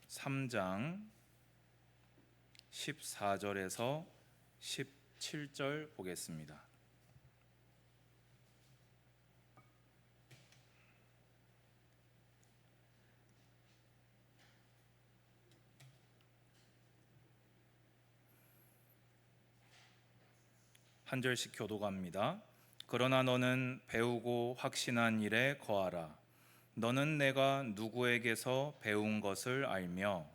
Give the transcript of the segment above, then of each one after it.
3장 14절에서 17절 보겠습니다. 한 절씩 교독합니다. 그러나 너는 배우고 확신한 일에 거하라. 너는 내가 누구에게서 배운 것을 알며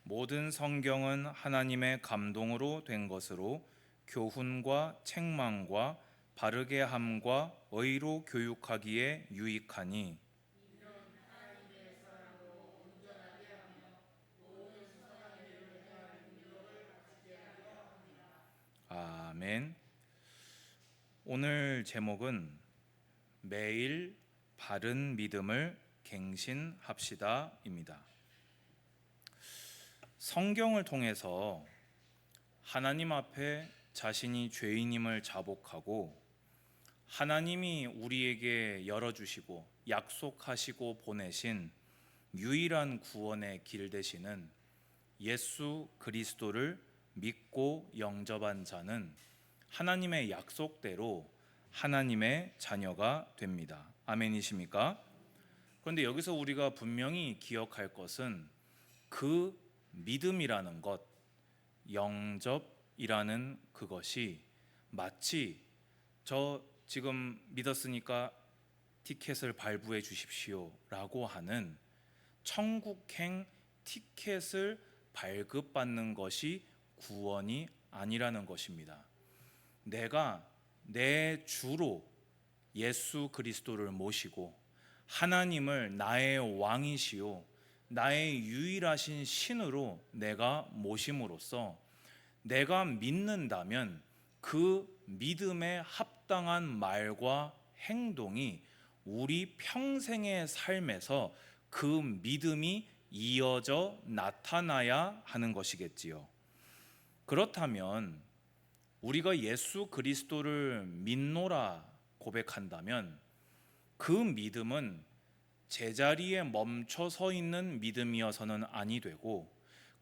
모든 성경은 하나님의 감동으로 된 것으로 교훈과 책망과 바르게 함과 의로 교육하기에 유익하니 아멘. 오늘 제목은 매일 바른 믿음을 갱신합시다입니다. 성경을 통해서 하나님 앞에 자신이 죄인임을 자복하고 하나님이 우리에게 열어주시고 약속하시고 보내신 유일한 구원의 길 되시는 예수 그리스도를 믿고 영접한 자는 하나님의 약속대로 하나님의 자녀가 됩니다. 아멘이십니까? 그런데 여기서 우리가 분명히 기억할 것은 그 믿음이라는 것, 영접이라는 그것이 마치 저 지금 믿었으니까 티켓을 발부해 주십시오 라고 하는 천국행 티켓을 발급받는 것이 구원이 아니라는 것입니다. 내가 내 주로 예수 그리스도를 모시고 하나님을 나의 왕이시요 나의 유일하신 신으로 내가 모심으로써 내가 믿는다면 그 믿음에 합당한 말과 행동이 우리 평생의 삶에서 그 믿음이 이어져 나타나야 하는 것이겠지요. 그렇다면 우리가 예수 그리스도를 믿노라 고백한다면 그 믿음은 제자리에 멈춰 서 있는 믿음이어서는 아니 되고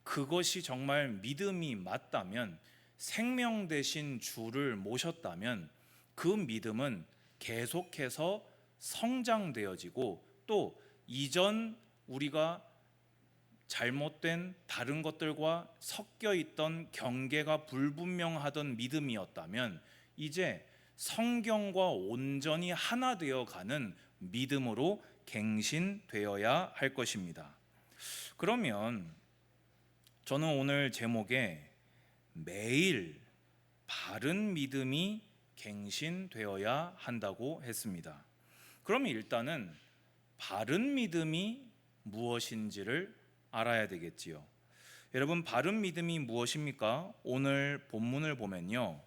그것이 정말 믿음이 맞다면 생명 되신 주를 모셨다면 그 믿음은 계속해서 성장되어지고 또 이전 우리가 잘못된 다른 것들과 섞여 있던 경계가 불분명하던 믿음이었다면 이제 성경과 온전히 하나 되어 가는 믿음으로 갱신되어야 할 것입니다. 그러면 저는 오늘 제목에 매일 바른 믿음이 갱신되어야 한다고 했습니다. 그럼 일단은 바른 믿음이 무엇인지를 알아야 되겠지요. 여러분, 바른 믿음이 무엇입니까? 오늘 본문을 보면요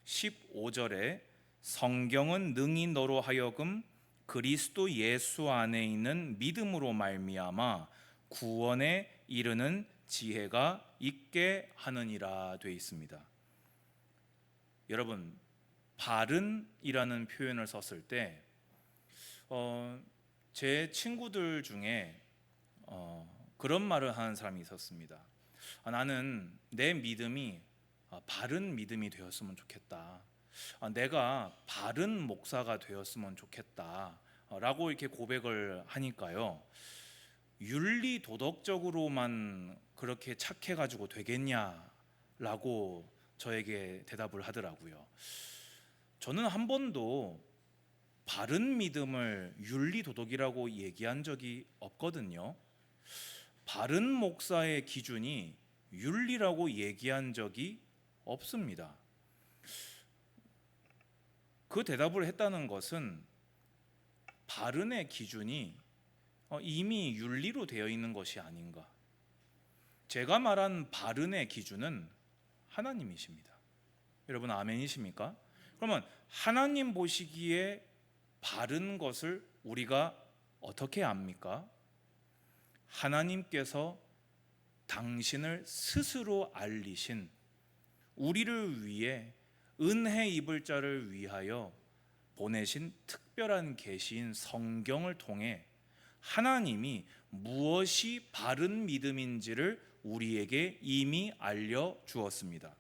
15절에 성경은 능히 너로 하여금 그리스도 예수 안에 있는 믿음으로 말미암아 구원에 이르는 지혜가 있게 하느니라 되어 있습니다. 여러분, 바른이라는 표현을 썼을 때 제 친구들 중에 그런 말을 하는 사람이 있었습니다. 나는 내 믿음이 바른 믿음이 되었으면 좋겠다. 내가 바른 목사가 되었으면 좋겠다 라고 이렇게 고백을 하니까요 윤리 도덕적으로만 그렇게 착해가지고 되겠냐라고 저에게 대답을 하더라고요. 저는 한 번도 바른 믿음을 윤리 도덕이라고 얘기한 적이 없거든요. 바른 목사의 기준이 윤리라고 얘기한 적이 없습니다. 그 대답을 했다는 것은 바른의 기준이 이미 윤리로 되어 있는 것이 아닌가. 제가 말한 바른의 기준은 하나님이십니다. 여러분 아멘이십니까? 그러면 하나님 보시기에 바른 것을 우리가 어떻게 압니까? 하나님께서 당신을 스스로 알리신, 우리를 위해 은혜 입을 자를 위하여 보내신 특별한 계시인 성경을 통해 하나님이 무엇이 바른 믿음인지를 우리에게 이미 알려주었습니다.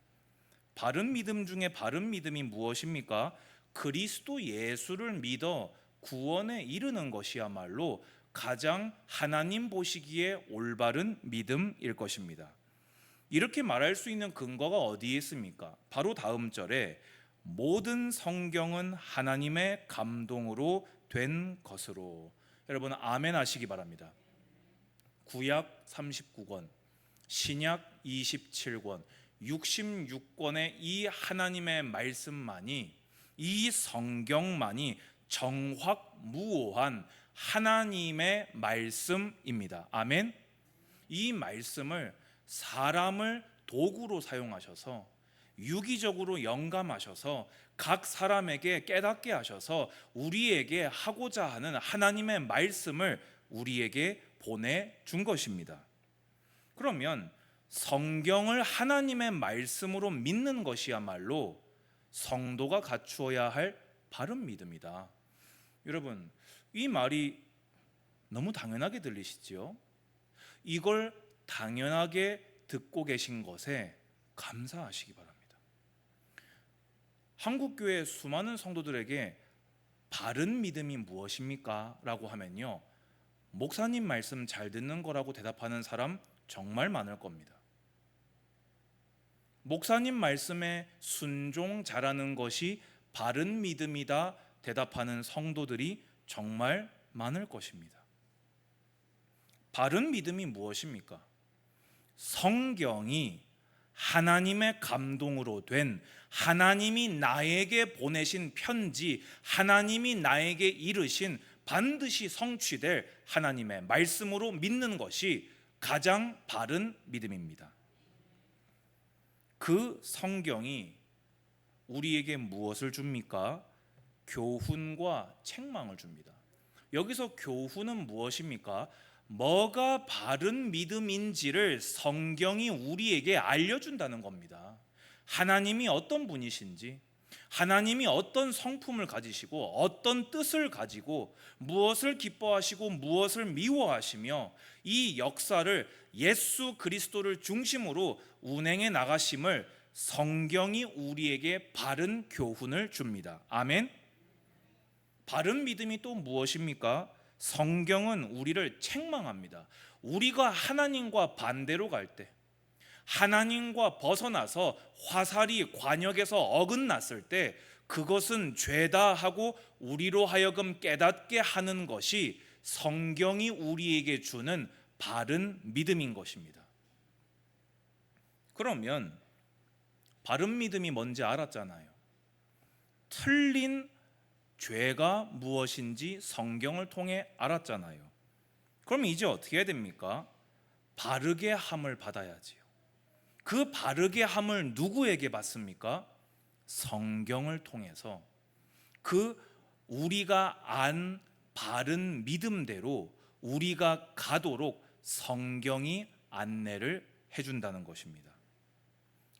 바른 믿음 중에 바른 믿음이 무엇입니까? 그리스도 예수를 믿어 구원에 이르는 것이야말로 가장 하나님 보시기에 올바른 믿음일 것입니다. 이렇게 말할 수 있는 근거가 어디에 있습니까? 바로 다음 절에 모든 성경은 하나님의 감동으로 된 것으로. 여러분 아멘 하시기 바랍니다. 구약 39권, 신약 27권, 66권의 이 하나님의 말씀만이, 이 성경만이 정확무오한 하나님의 말씀입니다. 아멘. 이 말씀을 사람을 도구로 사용하셔서 유기적으로 영감하셔서 각 사람에게 깨닫게 하셔서 우리에게 하고자 하는 하나님의 말씀을 우리에게 보내준 것입니다. 그러면 성경을 하나님의 말씀으로 믿는 것이야말로 성도가 갖추어야 할 바른 믿음이다. 여러분, 이 말이 너무 당연하게 들리시죠? 이걸 당연하게 듣고 계신 것에 감사하시기 바랍니다. 한국교회 수많은 성도들에게 바른 믿음이 무엇입니까? 라고 하면요, 목사님 말씀 잘 듣는 거라고 대답하는 사람 정말 많을 겁니다. 목사님 말씀에 순종 잘하는 것이 바른 믿음이다 대답하는 성도들이 정말 많을 것입니다. 바른 믿음이 무엇입니까? 성경이 하나님의 감동으로 된, 하나님이 나에게 보내신 편지, 하나님이 나에게 이르신 반드시 성취될 하나님의 말씀으로 믿는 것이 가장 바른 믿음입니다. 그 성경이 우리에게 무엇을 줍니까? 교훈과 책망을 줍니다. 여기서 교훈은 무엇입니까? 뭐가 바른 믿음인지를 성경이 우리에게 알려준다는 겁니다. 하나님이 어떤 분이신지, 하나님이 어떤 성품을 가지시고 어떤 뜻을 가지고 무엇을 기뻐하시고 무엇을 미워하시며 이 역사를 예수 그리스도를 중심으로 운행해 나가심을 성경이 우리에게 바른 교훈을 줍니다. 아멘. 바른 믿음이 또 무엇입니까? 성경은 우리를 책망합니다. 우리가 하나님과 반대로 갈 때, 하나님과 벗어나서 화살이 관역에서 어긋났을 때 그것은 죄다 하고 우리로 하여금 깨닫게 하는 것이 성경이 우리에게 주는 바른 믿음인 것입니다. 그러면 바른 믿음이 뭔지 알았잖아요. 틀린 죄가 무엇인지 성경을 통해 알았잖아요. 그럼 이제 어떻게 해야 됩니까? 바르게 함을 받아야지요. 그 바르게 함을 누구에게 받습니까? 성경을 통해서 그 우리가 안 바른 믿음대로 우리가 가도록 성경이 안내를 해준다는 것입니다.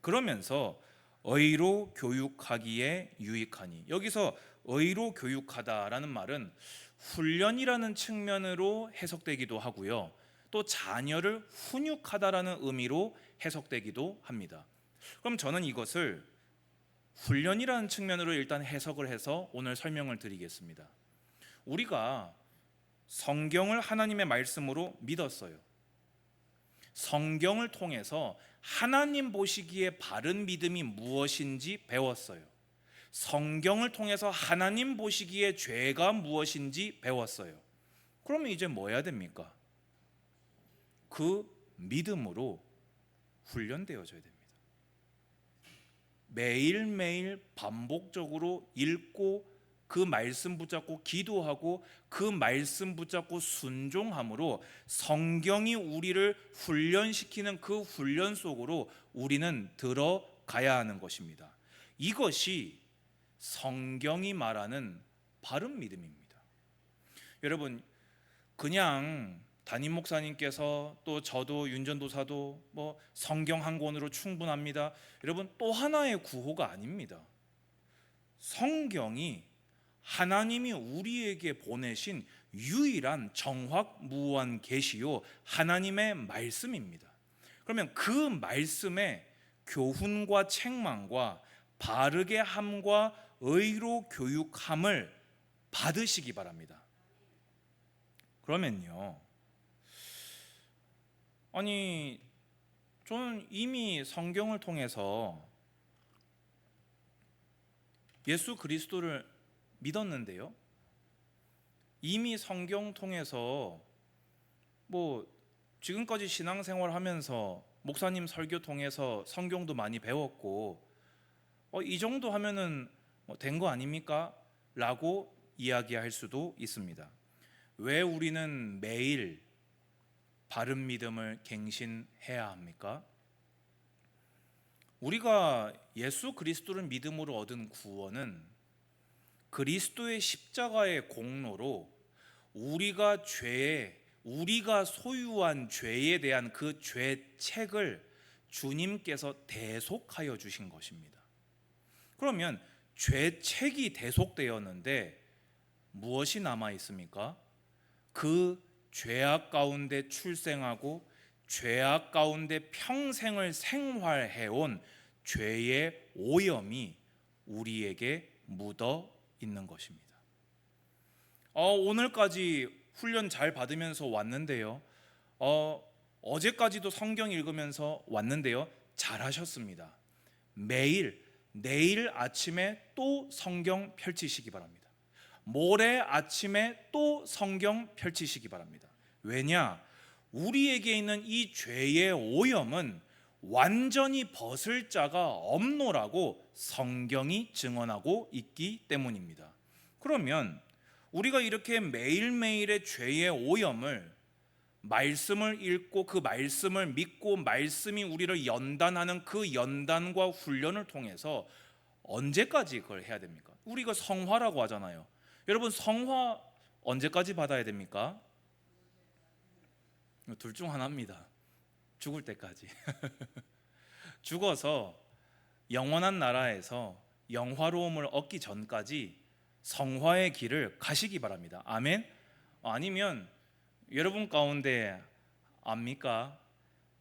그러면서 의로 교육하기에 유익하니, 여기서 의로 교육하다라는 말은 훈련이라는 측면으로 해석되기도 하고요, 또 자녀를 훈육하다라는 의미로 해석되기도 합니다. 그럼 저는 이것을 훈련이라는 측면으로 일단 해석을 해서 오늘 설명을 드리겠습니다. 우리가 성경을 하나님의 말씀으로 믿었어요. 성경을 통해서 하나님 보시기에 바른 믿음이 무엇인지 배웠어요. 성경을 통해서 하나님 보시기에 죄가 무엇인지 배웠어요. 그러면 이제 뭐 해야 됩니까? 그 믿음으로 훈련되어져야 됩니다. 매일매일 반복적으로 읽고 그 말씀 붙잡고 기도하고 그 말씀 붙잡고 순종함으로 성경이 우리를 훈련시키는 그 훈련 속으로 우리는 들어가야 하는 것입니다. 이것이 성경이 말하는 바른 믿음입니다. 여러분, 그냥 담임 목사님께서 또 저도 윤전도사도 뭐 성경 한 권으로 충분합니다. 여러분, 또 하나의 구호가 아닙니다. 성경이 하나님이 우리에게 보내신 유일한 정확무한 계시요 하나님의 말씀입니다. 그러면 그 말씀의 교훈과 책망과 바르게 함과 의로 교육함을 받으시기 바랍니다. 그러면요, 아니 저는 이미 성경을 통해서 예수 그리스도를 믿었는데요, 이미 성경 통해서 뭐 지금까지 신앙생활 하면서 목사님 설교 통해서 성경도 많이 배웠고 이 정도 하면은 된 거 아닙니까? 라고 이야기할 수도 있습니다. 왜 우리는 매일 바른 믿음을 갱신해야 합니까? 우리가 예수 그리스도를 믿음으로 얻은 구원은 그리스도의 십자가의 공로로 우리가 소유한 죄에 대한 그 죄책을 주님께서 대속하여 주신 것입니다. 그러면 죄책이 대속되었는데 무엇이 남아 있습니까? 그 죄악 가운데 출생하고 죄악 가운데 평생을 생활해온 죄의 오염이 우리에게 묻어 있는 것입니다. 오늘까지 훈련 잘 받으면서 왔는데요, 어제까지도 성경 읽으면서 왔는데요, 잘하셨습니다. 내일 아침에 또 성경 펼치시기 바랍니다. 모레 아침에 또 성경 펼치시기 바랍니다. 왜냐? 우리에게 있는 이 죄의 오염은 완전히 벗을 자가 없노라고 성경이 증언하고 있기 때문입니다. 그러면 우리가 이렇게 매일매일의 죄의 오염을, 말씀을 읽고 그 말씀을 믿고 말씀이 우리를 연단하는 그 연단과 훈련을 통해서 언제까지 그걸 해야 됩니까? 우리가 성화라고 하잖아요. 여러분, 성화 언제까지 받아야 됩니까? 둘 중 하나입니다. 죽을 때까지. 죽어서 영원한 나라에서 영화로움을 얻기 전까지 성화의 길을 가시기 바랍니다. 아멘. 아니면 여러분 가운데 압니까?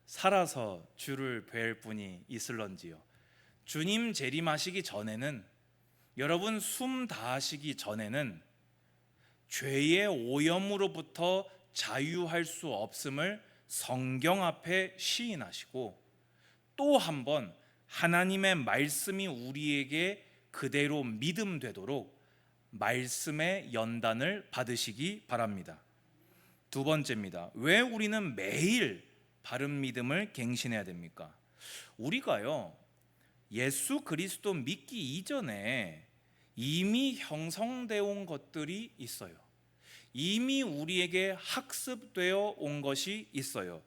살아서 주를 뵐 분이 있을런지요. 주님 재림하시기 전에는, 여러분 숨 다하시기 전에는 죄의 오염으로부터 자유할 수 없음을 성경 앞에 시인하시고, 또 한 번 하나님의 말씀이 우리에게 그대로 믿음되도록 말씀의 연단을 받으시기 바랍니다. 두 번째입니다. 왜 우리는 매일 바른 믿음을 갱신해야 됩니까? 우리가요, 예수 그리스도 믿기 이전에 이미 형성되어 온 것들이 있어요. 이미 우리에게 학습되어 온 것이 있어요.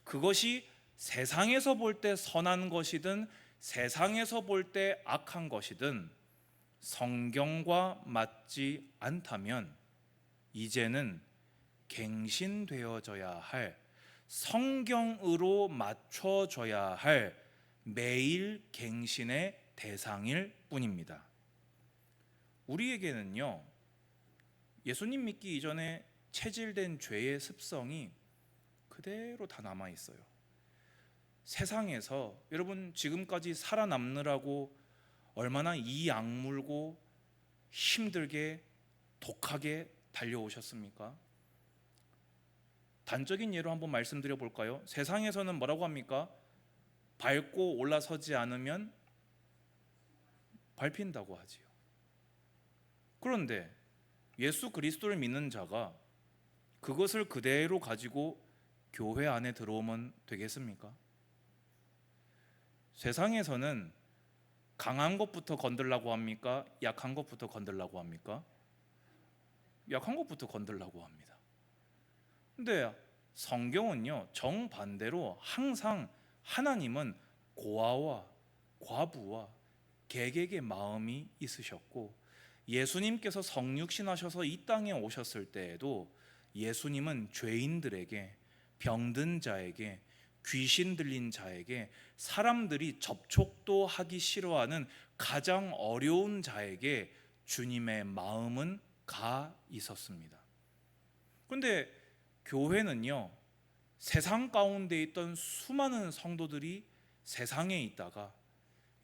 그것이 세상에서 볼 때 선한 것이든 세상에서 볼 때 악한 것이든 성경과 맞지 않다면 이제는 갱신되어져야 할, 성경으로 맞춰져야 할 매일 갱신의 대상일 뿐입니다. 우리에게는요, 예수님 믿기 이전에 체질된 죄의 습성이 그대로 다 남아 있어요. 세상에서 여러분 지금까지 살아남느라고 얼마나 이 악물고 힘들게 독하게 달려오셨습니까? 단적인 예로 한번 말씀드려 볼까요? 세상에서는 뭐라고 합니까? 밟고 올라서지 않으면 밟힌다고 하지요. 그런데 예수 그리스도를 믿는 자가 그것을 그대로 가지고 교회 안에 들어오면 되겠습니까? 세상에서는 강한 것부터 건들라고 합니까? 약한 것부터 건들라고 합니까? 약한 것부터 건들라고 합니다. 근데 성경은요, 정반대로 항상 하나님은 고아와 과부와 객에게 마음이 있으셨고, 예수님께서 성육신하셔서 이 땅에 오셨을 때에도 예수님은 죄인들에게, 병든 자에게, 귀신 들린 자에게, 사람들이 접촉도 하기 싫어하는 가장 어려운 자에게 주님의 마음은 가 있었습니다. 그런데 교회는요, 세상 가운데 있던 수많은 성도들이 세상에 있다가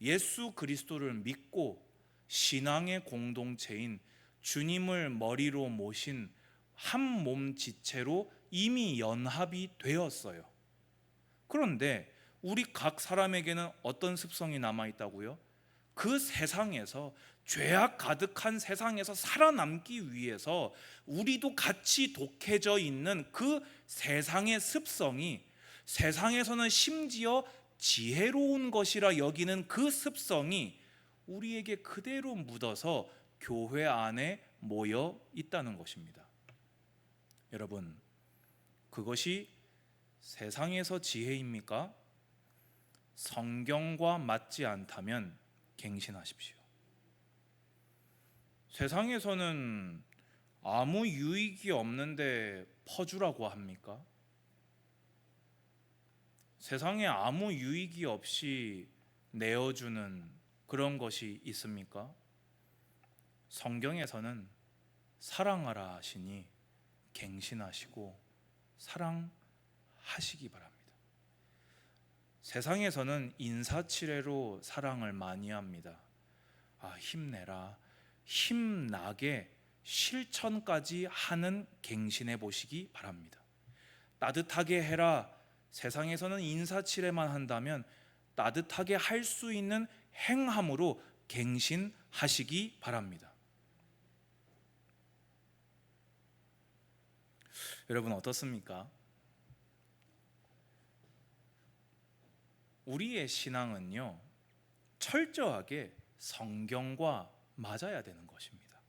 예수 그리스도를 믿고 신앙의 공동체인 주님을 머리로 모신 한 몸 지체로 이미 연합이 되었어요. 그런데 우리 각 사람에게는 어떤 습성이 남아 있다고요? 그 세상에서, 죄악 가득한 세상에서 살아남기 위해서 우리도 같이 독해져 있는 그 세상의 습성이, 세상에서는 심지어 지혜로운 것이라 여기는 그 습성이 우리에게 그대로 묻어서 교회 안에 모여 있다는 것입니다. 여러분, 그것이 세상에서 지혜입니까? 성경과 맞지 않다면 갱신하십시오. 세상에서는 아무 유익이 없는데 퍼주라고 합니까? 세상에 아무 유익이 없이 내어주는 그런 것이 있습니까? 성경에서는 사랑하라 하시니 갱신하시고 사랑하시기 바랍니다. 세상에서는 인사치레로 사랑을 많이 합니다. 힘내라, 힘나게 실천까지 하는 갱신해 보시기 바랍니다. 따뜻하게 해라. 세상에서는 인사치레만 한다면 따뜻하게 할 수 있는 행함으로 갱신하시기 바랍니다. 여러분 어떻습니까? 우리의 신앙은요, 철저하게 성경과 맞아야 되는 것입니다.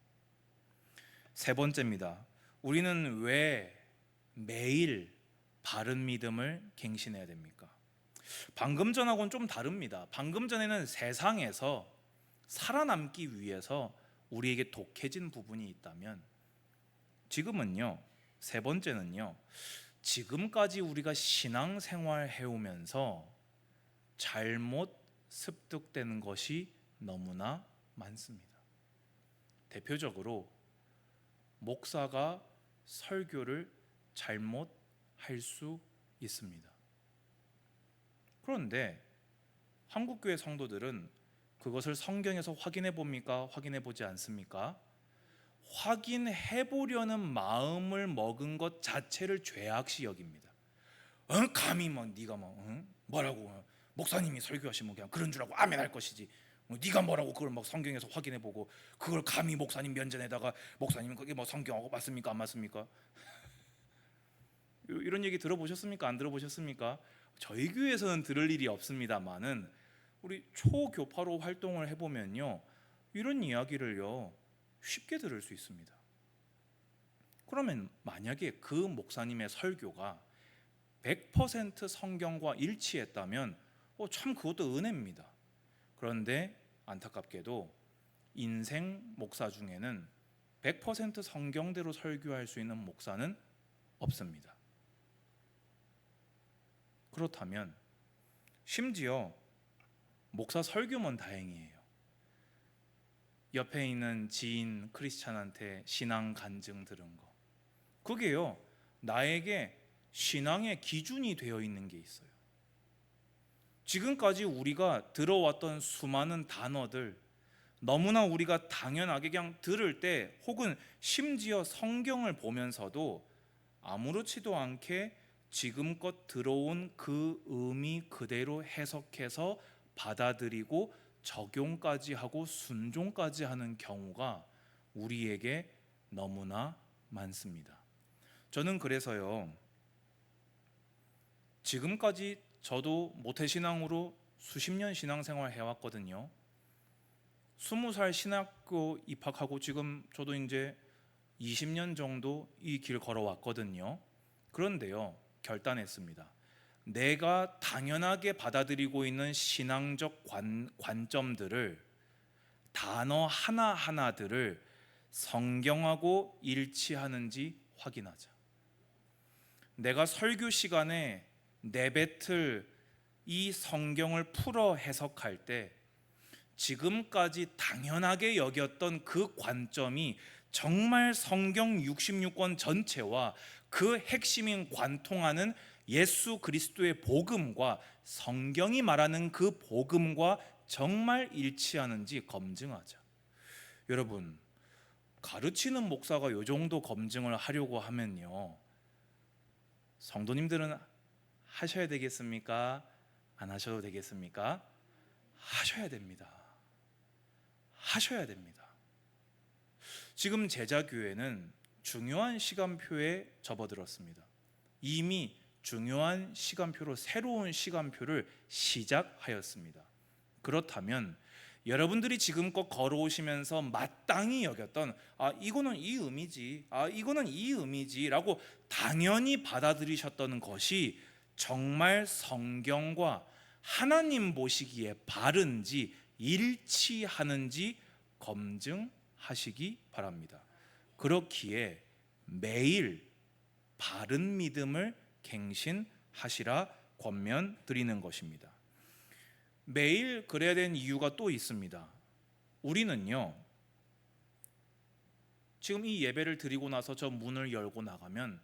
세 번째입니다. 우리는 왜 매일 바른 믿음을 갱신해야 됩니까? 방금 전하고는 좀 다릅니다. 방금 전에는 세상에서 살아남기 위해서 우리에게 독해진 부분이 있다면, 지금은요, 세 번째는요, 지금까지 우리가 신앙생활 해오면서 잘못 습득되는 것이 너무나 많습니다. 대표적으로 목사가 설교를 잘못할 수 있습니다. 그런데 한국교회 성도들은 그것을 성경에서 확인해 봅니까? 확인해 보지 않습니까? 확인해 보려는 마음을 먹은 것 자체를 죄악시 여깁니다. 감히 네가 뭐라고 목사님이 설교하시면 그냥 그런 줄 알고 아멘 할 것이지, 네가 뭐라고 그걸 성경에서 확인해 보고 그걸 감히 목사님 면전에다가 목사님 그게 성경하고 맞습니까? 안 맞습니까? 이런 얘기 들어보셨습니까? 안 들어보셨습니까? 저희 교회에서는 들을 일이 없습니다만은 우리 초교파로 활동을 해보면요, 이런 이야기를요 쉽게 들을 수 있습니다. 그러면 만약에 그 목사님의 설교가 100% 성경과 일치했다면 참 그것도 은혜입니다. 그런데 안타깝게도 인생 목사 중에는 100% 성경대로 설교할 수 있는 목사는 없습니다. 그렇다면 심지어 목사 설교면 다행이에요. 옆에 있는 지인 크리스찬한테 신앙 간증 들은 거, 그게요 나에게 신앙의 기준이 되어 있는 게 있어요. 지금까지 우리가 들어왔던 수많은 단어들, 너무나 우리가 당연하게 그냥 들을 때, 혹은 심지어 성경을 보면서도 아무렇지도 않게 지금껏 들어온 그 의미 그대로 해석해서 받아들이고 적용까지 하고 순종까지 하는 경우가 우리에게 너무나 많습니다. 저는 그래서요, 지금까지 저도 모태신앙으로 수십 년 신앙생활 해왔거든요. 20살 신학교 입학하고 지금 저도 이제 20년 정도 이 길 걸어왔거든요. 그런데요, 결단했습니다. 내가 당연하게 받아들이고 있는 신앙적 관점들을, 단어 하나하나들을 성경하고 일치하는지 확인하자. 내가 설교 시간에 내뱉을 이 성경을 풀어 해석할 때 지금까지 당연하게 여겼던 그 관점이 정말 성경 66권 전체와 그 핵심인 관통하는 예수 그리스도의 복음과 성경이 말하는 그 복음과 정말 일치하는지 검증하자. 여러분, 가르치는 목사가 이 정도 검증을 하려고 하면요, 성도님들은 하셔야 되겠습니까? 안 하셔도 되겠습니까? 하셔야 됩니다. 하셔야 됩니다. 지금 제자교회는 중요한 시간표에 접어들었습니다. 이미 중요한 시간표로 새로운 시간표를 시작하였습니다. 그렇다면 여러분들이 지금껏 걸어오시면서 마땅히 여겼던 이거는 이 의미지, 이거는 이 의미지라고 당연히 받아들이셨던 것이 정말 성경과 하나님 보시기에 바른지 일치하는지 검증하시기 바랍니다. 그렇기에 매일 바른 믿음을 갱신하시라 권면드리는 것입니다. 매일 그래야 되는 이유가 또 있습니다. 우리는요, 지금 이 예배를 드리고 나서 저 문을 열고 나가면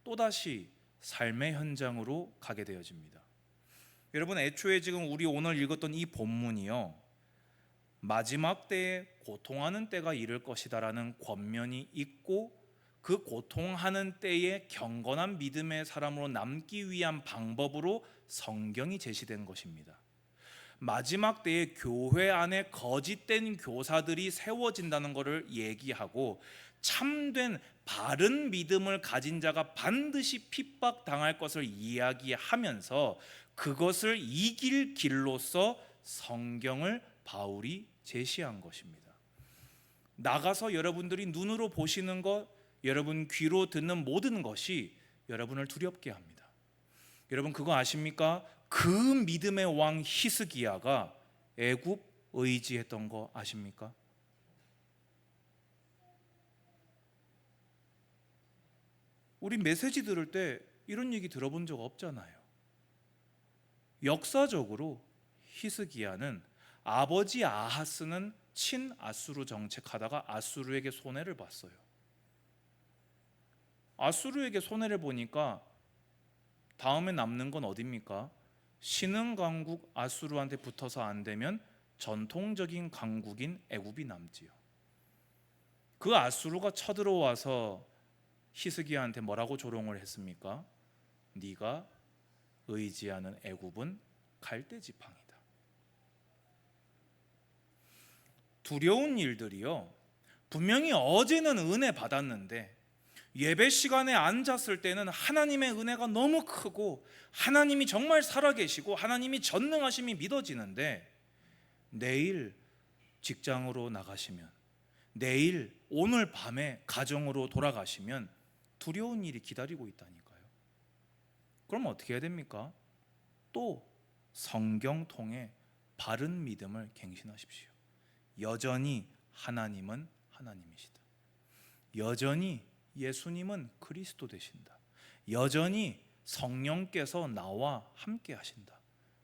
또다시 삶의 현장으로 가게 되어집니다. 여러분, 애초에 지금 우리 오늘 읽었던 이 본문이요, 마지막 때에 고통하는 때가 이를 것이다라는 권면이 있고 그 고통하는 때에 경건한 믿음의 사람으로 남기 위한 방법으로 성경이 제시된 것입니다. 마지막 때에 교회 안에 거짓된 교사들이 세워진다는 것을 얘기하고 참된 바른 믿음을 가진 자가 반드시 핍박당할 것을 이야기하면서 그것을 이길 길로서 성경을 바울이 제시한 것입니다. 나가서 여러분들이 눈으로 보시는 것, 여러분 귀로 듣는 모든 것이 여러분을 두렵게 합니다. 여러분 그거 아십니까? 그 믿음의 왕 히스기야가 애굽 의지했던 거 아십니까? 우리 메시지 들을 때 이런 얘기 들어본 적 없잖아요. 역사적으로 히스기야는 아버지 아하스는 친아수르 정책하다가 아수르에게 손해를 봤어요. 아수르에게 손해를 보니까 다음에 남는 건 어디입니까? 신흥 강국 아수르한테 붙어서 안 되면 전통적인 강국인 애굽이 남지요. 그 아수르가 쳐들어와서 히스기야한테 뭐라고 조롱을 했습니까? 네가 의지하는 애굽은 갈대 지팡이다. 두려운 일들이요, 분명히 어제는 은혜 받았는데 예배 시간에 앉았을 때는 하나님의 은혜가 너무 크고 하나님이 정말 살아계시고 하나님이 전능하심이 믿어지는데 내일 직장으로 나가시면, 내일 오늘 밤에 가정으로 돌아가시면 두려운 일이 기다리고 있다니까요. 그럼 어떻게 해야 됩니까? 또 성경 통해 바른 믿음을 갱신하십시오. 여전히 하나님은 하나님이시다. 여전히 예수님은 그리스도 되신다. 여전히 성령께서 나와 함께 하신다.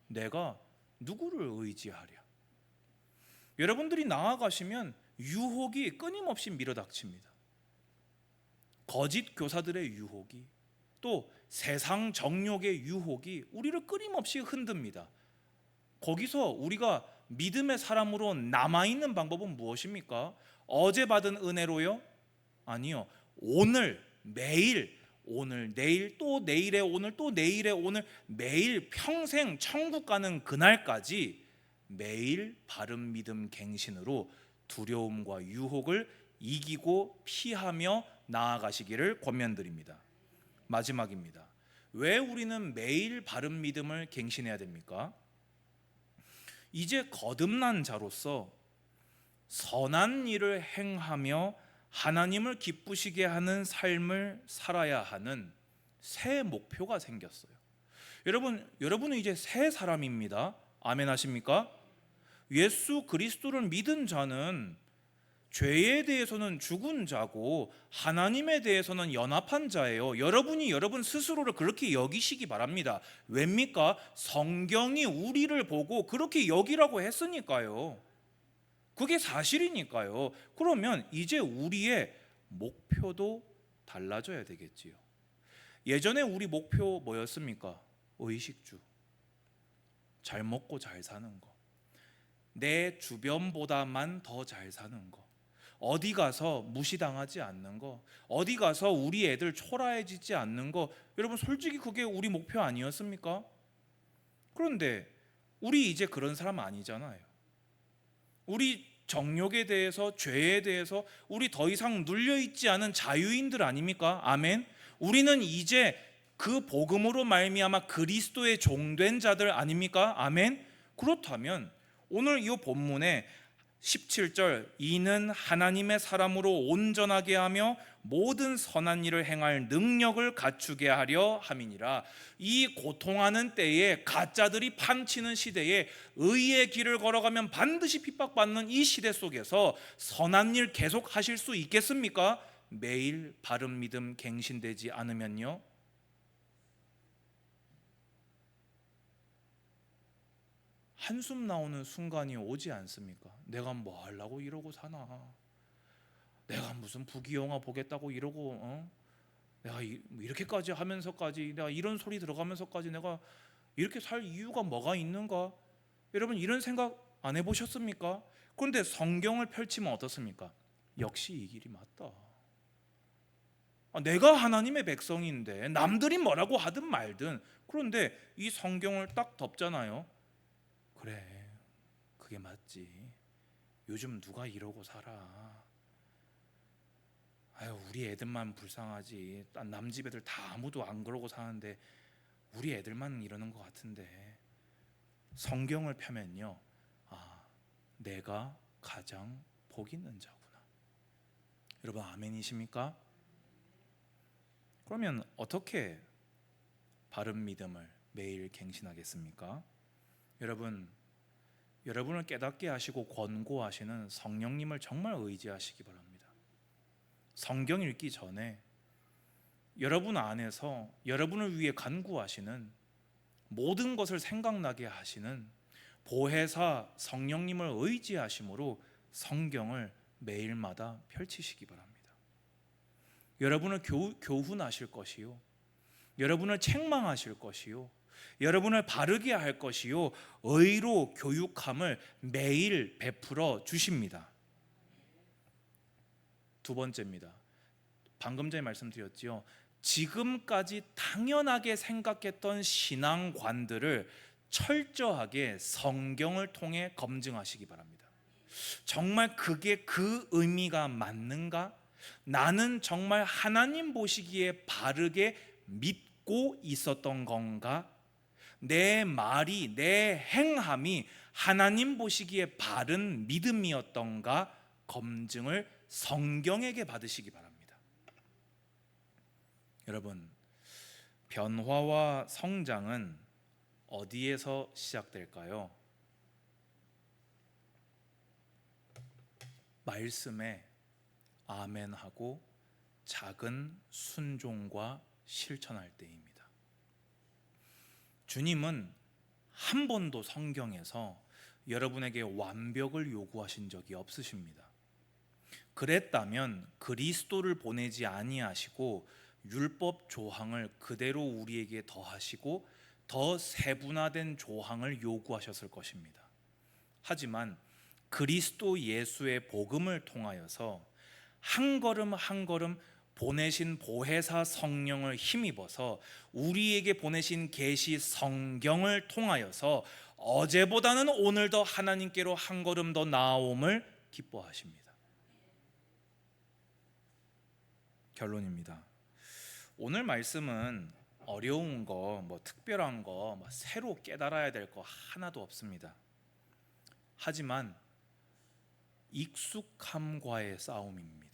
내가 누구를 의지하랴? 여러분들이 나아가시면 유혹이 끊임없이 밀어닥칩니다. 거짓 교사들의 유혹이, 또 세상 정욕의 유혹이 우리를 끊임없이 흔듭니다. 거기서 우리가 믿음의 사람으로 남아있는 방법은 무엇입니까? 어제 받은 은혜로요? 아니요. 오늘, 매일, 오늘, 내일, 또 내일의 오늘, 또 내일의 오늘, 매일 평생 천국 가는 그날까지 매일 바른 믿음 갱신으로 두려움과 유혹을 이기고 피하며 나아가시기를 권면드립니다. 마지막입니다. 왜 우리는 매일 바른 믿음을 갱신해야 됩니까? 이제 거듭난 자로서 선한 일을 행하며 하나님을 기쁘시게 하는 삶을 살아야 하는 새 목표가 생겼어요. 여러분은 이제 새 사람입니다. 아멘 하십니까? 예수 그리스도를 믿은 자는 죄에 대해서는 죽은 자고 하나님에 대해서는 연합한 자예요. 여러분이 여러분 스스로를 그렇게 여기시기 바랍니다. 왜입니까? 성경이 우리를 보고 그렇게 여기라고 했으니까요. 그게 사실이니까요. 그러면 이제 우리의 목표도 달라져야 되겠지요. 예전에 우리 목표 뭐였습니까? 의식주, 잘 먹고 잘 사는 거, 내 주변보다만 더 잘 사는 거, 어디 가서 무시당하지 않는 거, 어디 가서 우리 애들 초라해지지 않는 거, 여러분 솔직히 그게 우리 목표 아니었습니까? 그런데 우리 이제 그런 사람 아니잖아요. 우리 정욕에 대해서, 죄에 대해서 우리 더 이상 눌려있지 않은 자유인들 아닙니까? 아멘. 우리는 이제 그 복음으로 말미암아 그리스도의 종된 자들 아닙니까? 아멘. 그렇다면 오늘 이 본문에 17절, 이는 하나님의 사람으로 온전하게 하며 모든 선한 일을 행할 능력을 갖추게 하려 함이니라. 이 고통하는 때에, 가짜들이 판치는 시대에 의의 길을 걸어가면 반드시 핍박받는 이 시대 속에서 선한 일 계속 하실 수 있겠습니까? 매일 바른 믿음 갱신되지 않으면요. 한숨 나오는 순간이 오지 않습니까? 내가 뭐 하려고 이러고 사나? 내가 무슨 부귀영화 보겠다고 이러고 내가 이렇게까지 하면서까지, 내가 이런 소리 들어가면서까지 내가 이렇게 살 이유가 뭐가 있는가? 여러분 이런 생각 안 해보셨습니까? 그런데 성경을 펼치면 어떻습니까? 역시 이 길이 맞다. 내가 하나님의 백성인데 남들이 뭐라고 하든 말든, 그런데 이 성경을 딱 덮잖아요. 그래, 그게 맞지. 요즘 누가 이러고 살아? 아유, 우리 애들만 불쌍하지. 남 집 애들 다 아무도 안 그러고 사는데 우리 애들만 이러는 것 같은데. 성경을 펴면요, 내가 가장 복 있는 자구나. 여러분 아멘이십니까? 그러면 어떻게 바른 믿음을 매일 갱신하겠습니까? 여러분을 깨닫게 하시고 권고하시는 성령님을 정말 의지하시기 바랍니다. 성경 읽기 전에 여러분 안에서 여러분을 위해 간구하시는, 모든 것을 생각나게 하시는 보혜사 성령님을 의지하심으로 성경을 매일마다 펼치시기 바랍니다. 여러분을 교훈하실 것이요, 여러분을 책망하실 것이요, 여러분을 바르게 할 것이요, 의로 교육함을 매일 베풀어 주십니다. 두 번째입니다. 방금 전에 말씀드렸지요. 지금까지 당연하게 생각했던 신앙관들을 철저하게 성경을 통해 검증하시기 바랍니다. 정말 그게 그 의미가 맞는가? 나는 정말 하나님 보시기에 바르게 믿고 있었던 건가? 내 말이, 내 행함이 하나님 보시기에 바른 믿음이었던가 검증을 성경에게 받으시기 바랍니다. 여러분, 변화와 성장은 어디에서 시작될까요? 말씀에 아멘하고 작은 순종과 실천할 때입니다. 주님은 한 번도 성경에서 여러분에게 완벽을 요구하신 적이 없으십니다. 그랬다면 그리스도를 보내지 아니하시고 율법 조항을 그대로 우리에게 더하시고 더 세분화된 조항을 요구하셨을 것입니다. 하지만 그리스도 예수의 복음을 통하여서 한 걸음 한 걸음 보내신 보혜사 성령을 힘입어서 우리에게 보내신 계시 성경을 통하여서 어제보다는 오늘 더 하나님께로 한 걸음 더 나아옴을 기뻐하십니다. 결론입니다. 오늘 말씀은 어려운 거, 특별한 거, 새로 깨달아야 될 거 하나도 없습니다. 하지만 익숙함과의 싸움입니다.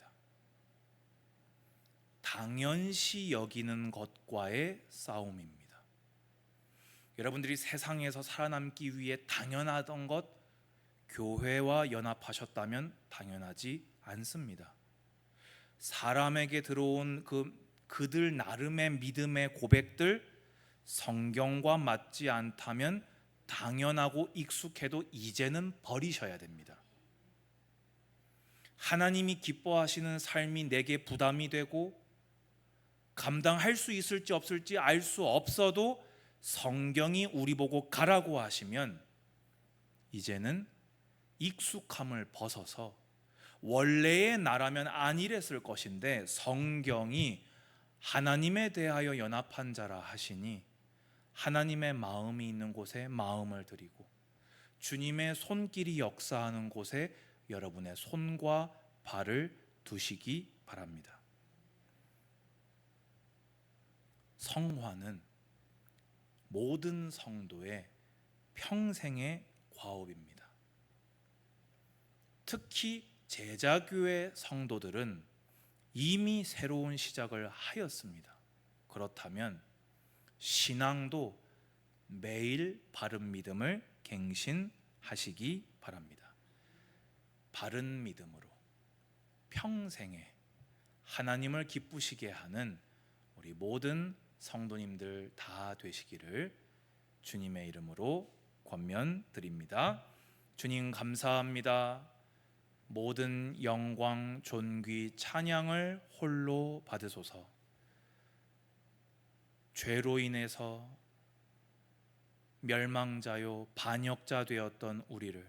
당연시 여기는 것과의 싸움입니다. 여러분들이 세상에서 살아남기 위해 당연하던 것, 교회와 연합하셨다면 당연하지 않습니다. 사람에게 들어온 그들 나름의 믿음의 고백들, 성경과 맞지 않다면 당연하고 익숙해도 이제는 버리셔야 됩니다. 하나님이 기뻐하시는 삶이 내게 부담이 되고 감당할 수 있을지 없을지 알 수 없어도 성경이 우리 보고 가라고 하시면 이제는 익숙함을 벗어서 원래의 나라면 안 이랬을 것인데 성경이 하나님에 대하여 연합한 자라 하시니 하나님의 마음이 있는 곳에 마음을 드리고 주님의 손길이 역사하는 곳에 여러분의 손과 발을 두시기 바랍니다. 성화는 모든 성도의 평생의 과업입니다. 특히 제자교회 성도들은 이미 새로운 시작을 하였습니다. 그렇다면 신앙도 매일 바른 믿음을 갱신하시기 바랍니다. 바른 믿음으로 평생에 하나님을 기쁘시게 하는 우리 모든 성도님들 다 되시기를 주님의 이름으로 권면드립니다. 주님 감사합니다. 모든 영광, 존귀, 찬양을 홀로 받으소서. 죄로 인해서 멸망자요 반역자 되었던 우리를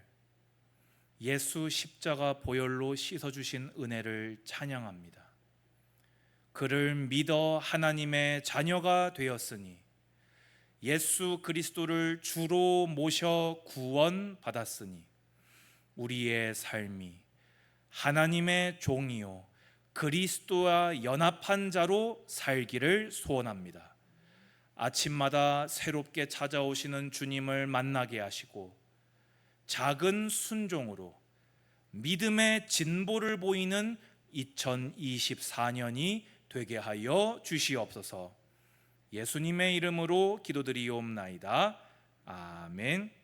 예수 십자가 보혈로 씻어주신 은혜를 찬양합니다. 그를 믿어 하나님의 자녀가 되었으니 예수 그리스도를 주로 모셔 구원받았으니 우리의 삶이 하나님의 종이요 그리스도와 연합한 자로 살기를 소원합니다. 아침마다 새롭게 찾아오시는 주님을 만나게 하시고 작은 순종으로 믿음의 진보를 보이는 2024년이 되게 하여 주시옵소서. 예수님의 이름으로 기도드리옵나이다. 아멘.